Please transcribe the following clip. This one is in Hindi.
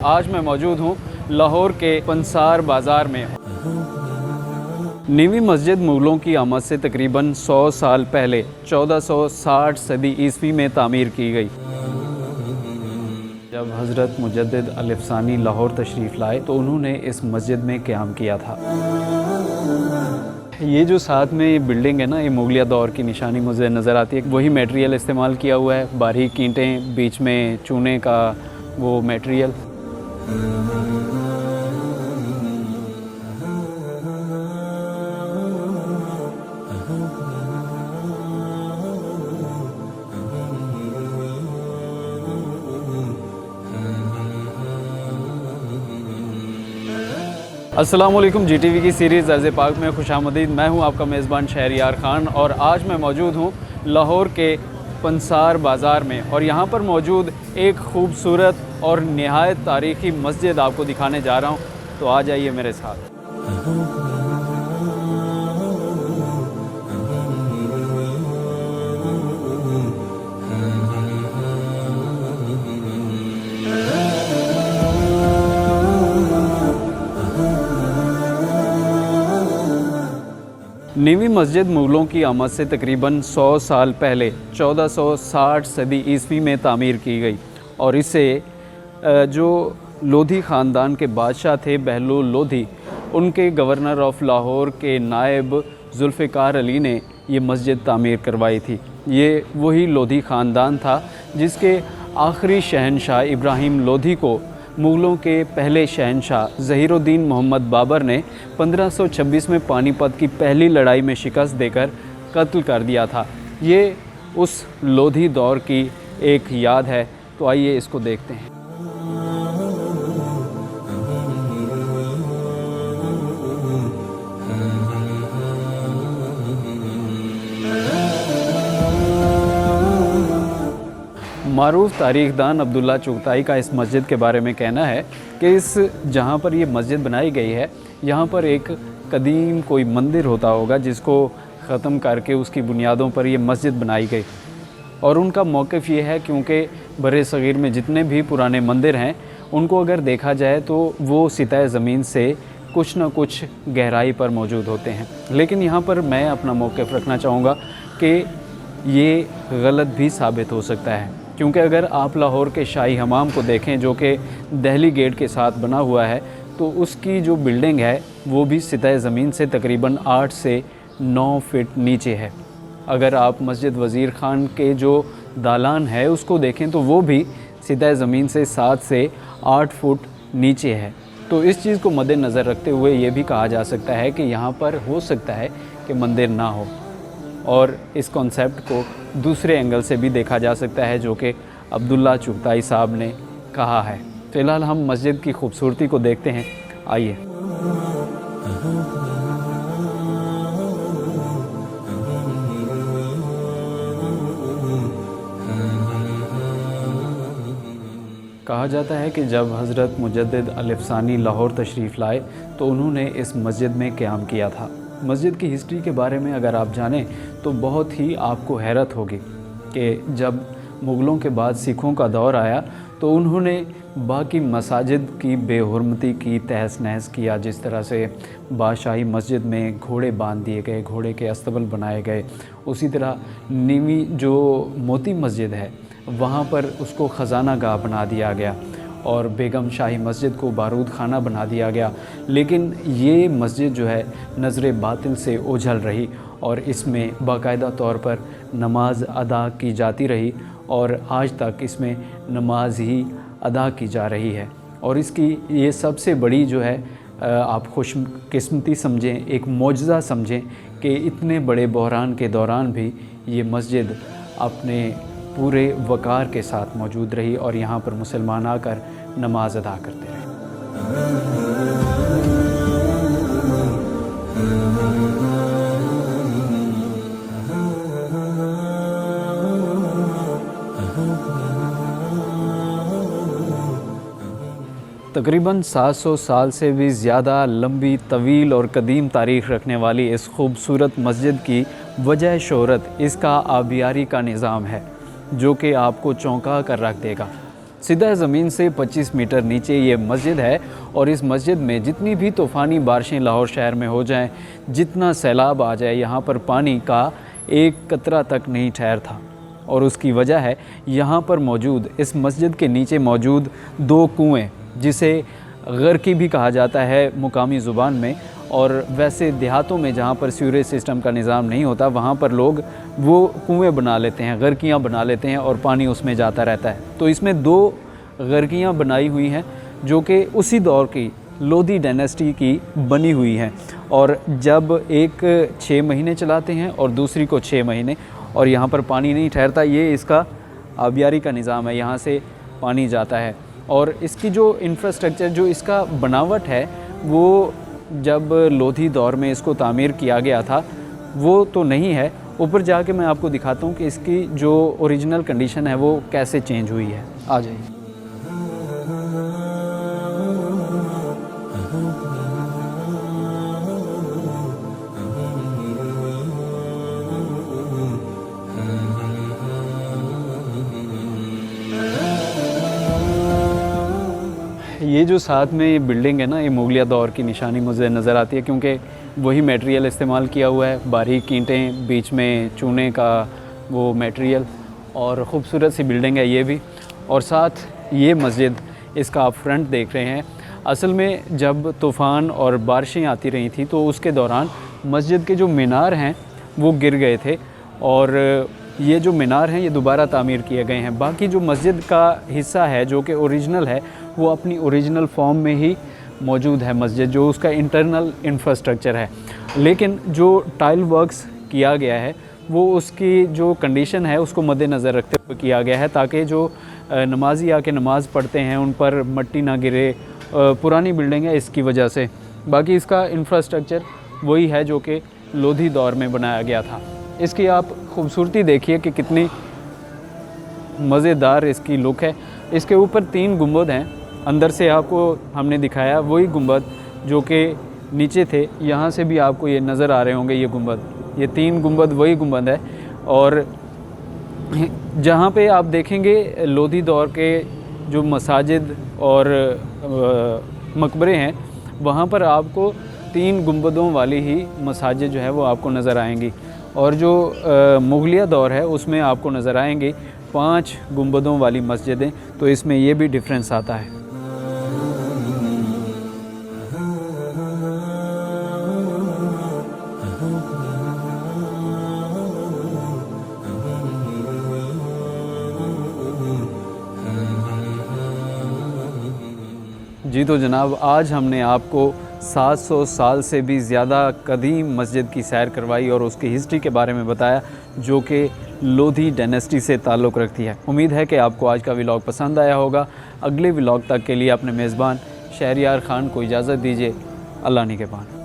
आज मैं मौजूद हूँ लाहौर के पंसार बाज़ार में। नीवी मस्जिद मुग़लों की आमद से तकरीबन 100 साल पहले 1460 सदी ईस्वी में तामीर की गई। जब हज़रत मुजद्दिद अल-अफ़सानी लाहौर तशरीफ़ लाए तो उन्होंने इस मस्जिद में क़याम किया था। ये जो साथ में ये बिल्डिंग है ना, ये मुग़लिया दौर की निशानी मुझे नज़र आती है। वही मटेरियल इस्तेमाल किया हुआ है, बारीक ईंटें, बीच में चूने का वो मटेरियल। अस्सलामुअलैकुम। GTV की सीरीज़ अर्ज़ पाक में खुशामदीद। मैं हूं आपका मेज़बान शहरियार ख़ान और आज मैं मौजूद हूं लाहौर के पंसार बाज़ार में और यहां पर मौजूद एक ख़ूबसूरत और निहायत तारीख़ी मस्जिद आपको दिखाने जा रहा हूं। तो आ जाइए मेरे साथ। नीवी मस्जिद मुग़लों की आमद से तकरीबन 100 साल पहले 1460 सदी ईस्वी में तामीर की गई और इसे जो लोधी ख़ानदान के बादशाह थे बहलुल लोधी, उनके गवर्नर ऑफ लाहौर के नायब जुल्फ़िकार अली ने ये मस्जिद तामीर करवाई थी। ये वही लोधी ख़ानदान था जिसके आखिरी शहनशाह इब्राहिम लोधी को मुग़लों के पहले शहनशाह ज़हीरुद्दीन मोहम्मद बाबर ने 1526 में पानीपत की पहली लड़ाई में शिकस्त देकर कत्ल कर दिया था। ये उस लोधी दौर की एक याद है, तो आइए इसको देखते हैं। मारूफ़ तारीख़दान अब्दुल्ला चुगताई का इस मस्जिद के बारे में कहना है कि इस जहाँ पर ये मस्जिद बनाई गई है, यहाँ पर एक कदीम कोई मंदिर होता होगा जिसको ख़त्म करके उसकी बुनियादों पर ये मस्जिद बनाई गई। और उनका मौक़िफ़ ये है क्योंकि बरे सग़ीर में जितने भी पुराने मंदिर हैं उनको अगर देखा जाए तो वो सतह ज़मीन से कुछ न कुछ गहराई पर मौजूद होते हैं। लेकिन यहाँ पर मैं अपना मौक़िफ़ रखना चाहूँगा कि ये गलत भी साबित हो सकता है, क्योंकि अगर आप लाहौर के शाही हमाम को देखें जो कि दिल्ली गेट के साथ बना हुआ है, तो उसकी जो बिल्डिंग है वो भी सतह ज़मीन से तकरीबन 8 से 9 फीट नीचे है। अगर आप मस्जिद वज़ीर ख़ान के जो दालान है उसको देखें तो वो भी सतह ज़मीन से 7 से 8 फुट नीचे है। तो इस चीज़ को मद्देनज़र रखते हुए ये भी कहा जा सकता है कि यहाँ पर हो सकता है कि मंदिर ना हो, और इस कॉन्सेप्ट को दूसरे एंगल से भी देखा जा सकता है जो कि अब्दुल्ला चुगताई साहब ने कहा है। फ़िलहाल हम मस्जिद की खूबसूरती को देखते हैं, आइए। कहा जाता है कि जब हज़रत मुजद्दिद अल-अफ़सानी लाहौर तशरीफ़ लाए तो उन्होंने इस मस्जिद में क़याम किया था। मस्जिद की हिस्ट्री के बारे में अगर आप जानें तो बहुत ही आपको हैरत होगी कि जब मुग़लों के बाद सिखों का दौर आया तो उन्होंने बाकी मसाजिद की बेहुरमती की, तहस नहस किया। जिस तरह से बादशाही मस्जिद में घोड़े बांध दिए गए, घोड़े के अस्तबल बनाए गए, उसी तरह नीवी जो मोती मस्जिद है वहाँ पर उसको ख़जाना गाह बना दिया गया और बेगम शाही मस्जिद को बारूद खाना बना दिया गया। लेकिन ये मस्जिद जो है नज़र बातिल से ओझल रही और इसमें बाकायदा तौर पर नमाज अदा की जाती रही और आज तक इसमें नमाज ही अदा की जा रही है। और इसकी ये सबसे बड़ी जो है आप खुशकिस्मती समझें, एक मौजज़ा समझें कि इतने बड़े बहरान के दौरान भी ये मस्जिद अपने पूरे वक़ार के साथ मौजूद रही और यहाँ पर मुसलमान आकर नमाज अदा करते रहे। तकरीबन 700 साल से भी ज़्यादा लंबी, तवील और कदीम तारीख़ रखने वाली इस खूबसूरत मस्जिद की वजह शोहरत इसका आबियारी का निज़ाम है जो कि आपको चौंका कर रख देगा। सीधा ज़मीन से 25 मीटर नीचे ये मस्जिद है और इस मस्जिद में जितनी भी तूफ़ानी बारिशें लाहौर शहर में हो जाएं, जितना सैलाब आ जाए, यहाँ पर पानी का एक कतरा तक नहीं ठहरता। और उसकी वजह है यहाँ पर मौजूद, इस मस्जिद के नीचे मौजूद 2 कुएँ, जिसे गर्की भी कहा जाता है मुकामी ज़ुबान में। और वैसे देहातों में जहाँ पर सीवरेज सिस्टम का निज़ाम नहीं होता, वहाँ पर लोग वो कुएँ बना लेते हैं, गर्कियाँ बना लेते हैं और पानी उसमें जाता रहता है। तो इसमें 2 गर्कियाँ बनाई हुई हैं जो कि उसी दौर की लोधी डायनेस्टी की बनी हुई हैं। और जब एक 6 महीने चलाते हैं और दूसरी को 6 महीने, और यहाँ पर पानी नहीं ठहरता। ये इसका आबियारी का निज़ाम है, यहाँ से पानी जाता है। और इसकी जो इंफ्रास्ट्रक्चर, जो इसका बनावट है, वो जब लोधी दौर में इसको तामीर किया गया था वो तो नहीं है। ऊपर जाके मैं आपको दिखाता हूँ कि इसकी जो ओरिजिनल कंडीशन है वो कैसे चेंज हुई है। आ जाइए। ये जो साथ में ये बिल्डिंग है ना, ये मुगलिया दौर की निशानी मुझे नज़र आती है, क्योंकि वही मटेरियल इस्तेमाल किया हुआ है, बारीक ईंटें, बीच में चूने का वो मटेरियल, और ख़ूबसूरत सी बिल्डिंग है ये भी। और साथ ये मस्जिद, इसका आप फ्रंट देख रहे हैं। असल में जब तूफ़ान और बारिशें आती रही थी तो उसके दौरान मस्जिद के जो मीनार हैं वो गिर गए थे, और ये जो मीनार हैं ये दोबारा तामीर किए गए हैं। बाकी जो मस्जिद का हिस्सा है जो कि ओरिजिनल है, वो अपनी ओरिजिनल फॉर्म में ही मौजूद है मस्जिद, जो उसका इंटरनल इंफ्रास्ट्रक्चर है। लेकिन जो टाइल वर्क्स किया गया है वो उसकी जो कंडीशन है उसको मद्देनज़र रखते हुए किया गया है, ताकि जो नमाजी आके नमाज़ पढ़ते हैं उन पर मट्टी ना गिरे। पुरानी बिल्डिंग है इसकी वजह से। बाकी इसका इंफ्रास्ट्रक्चर वही है जो कि लोधी दौर में बनाया गया था। इसकी आप खूबसूरती देखिए कि कितनी मज़ेदार इसकी लुक है। इसके ऊपर 3 गुंबद हैं। अंदर से आपको हमने दिखाया वही गुंबद जो कि नीचे थे, यहाँ से भी आपको ये नज़र आ रहे होंगे ये गुंबद। ये 3 गुंबद वही गुंबद है। और जहाँ पे आप देखेंगे लोधी दौर के जो मसाजिद और मकबरे हैं, वहाँ पर आपको 3 गुंबदों वाली ही मसाजिद जो है वो आपको नज़र आएंगी। और जो मुगलिया दौर है उसमें आपको नज़र आएंगी 5 गुंबदों वाली मस्जिदें। तो इसमें ये भी डिफरेंस आता है। जी तो जनाब, आज हमने आपको 700 साल से भी ज़्यादा कदीम मस्जिद की सैर करवाई और उसकी हिस्ट्री के बारे में बताया, जो कि लोधी डायनेस्टी से ताल्लुक़ रखती है। उम्मीद है कि आपको आज का व्लॉग पसंद आया होगा। अगले व्लॉग तक के लिए अपने मेज़बान शहरियार ख़ान को इजाज़त दीजिए। अल्लाह निगहबान।